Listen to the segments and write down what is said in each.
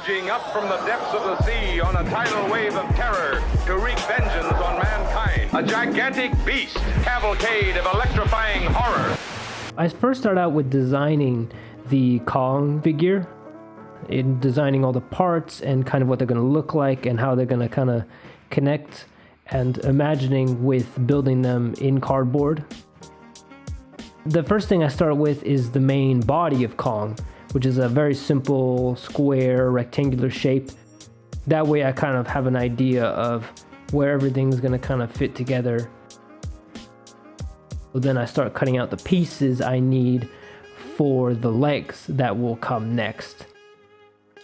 surging up from the depths of the sea on a tidal wave of terror to wreak vengeance on mankind. A gigantic beast, cavalcade of electrifying horror. I first start out with designing the Kong figure, in designing all the parts and kind of what they're going to look like and how they're going to kind of connect, and imagining with building them in cardboard. The first thing I start with is the main body of Kong, which is a very simple square rectangular shape. That way I kind of have an idea of where everything's going to kind of fit together. So then I start cutting out the pieces I need for the legs that will come next.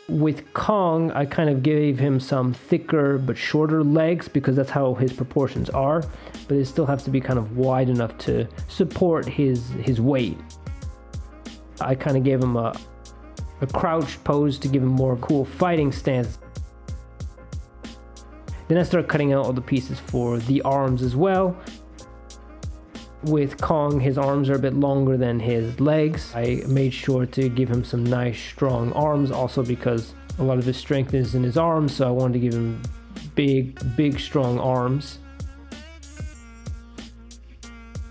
With Kong, I kind of gave him some thicker but shorter legs because that's how his proportions are, but it still has to be kind of wide enough to support his weight. I kind of gave him a crouched pose to give him more cool fighting stance. Then I start cutting out all the pieces for the arms as well. With Kong, his arms are a bit longer than his legs. I made sure to give him some nice strong arms, also because a lot of his strength is in his arms, so I wanted to give him big strong arms.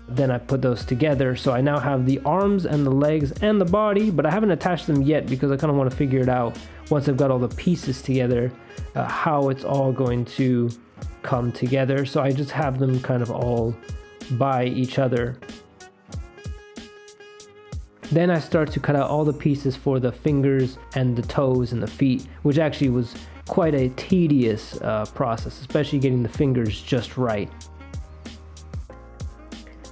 Then I put those together, so I now have the arms and the legs and the body, but I haven't attached them yet because I kind of want to figure it out once I've got all the pieces together, how it's all going to come together. So I just have them kind of all by each other. Then I start to cut out all the pieces for the fingers and the toes and the feet, which actually was quite a tedious process, especially getting the fingers just right.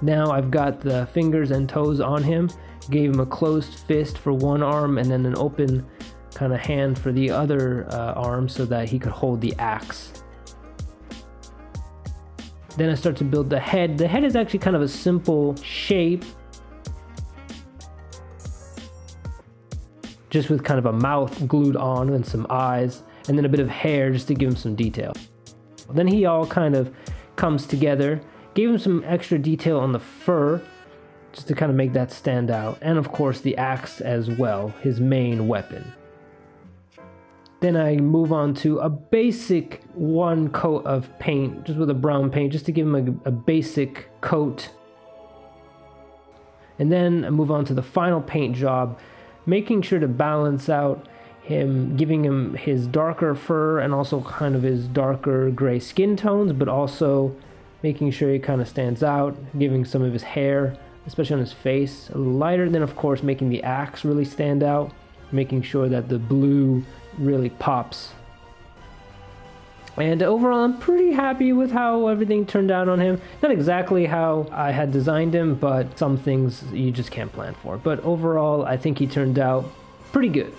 Now I've got the fingers and toes on him, gave him a closed fist for one arm and then an open kind of hand for the other arm so that he could hold the axe. Then I start to build the head. The head is actually kind of a simple shape, just with kind of a mouth glued on and some eyes, and then a bit of hair just to give him some detail. Then he all kind of comes together. Gave him some extra detail on the fur, just to kind of make that stand out, and of course the axe as well, his main weapon. Then I move on to a basic one coat of paint, just with a brown paint, just to give him a basic coat. And then I move on to the final paint job, making sure to balance out him, giving him his darker fur and also kind of his darker gray skin tones, but also making sure he kind of stands out, giving some of his hair, especially on his face, a little lighter. Then of course making the axe really stand out, making sure that the blue really pops. And overall I'm pretty happy with how everything turned out on him. Not exactly how I had designed him, but some things you just can't plan for. But overall I think he turned out pretty good.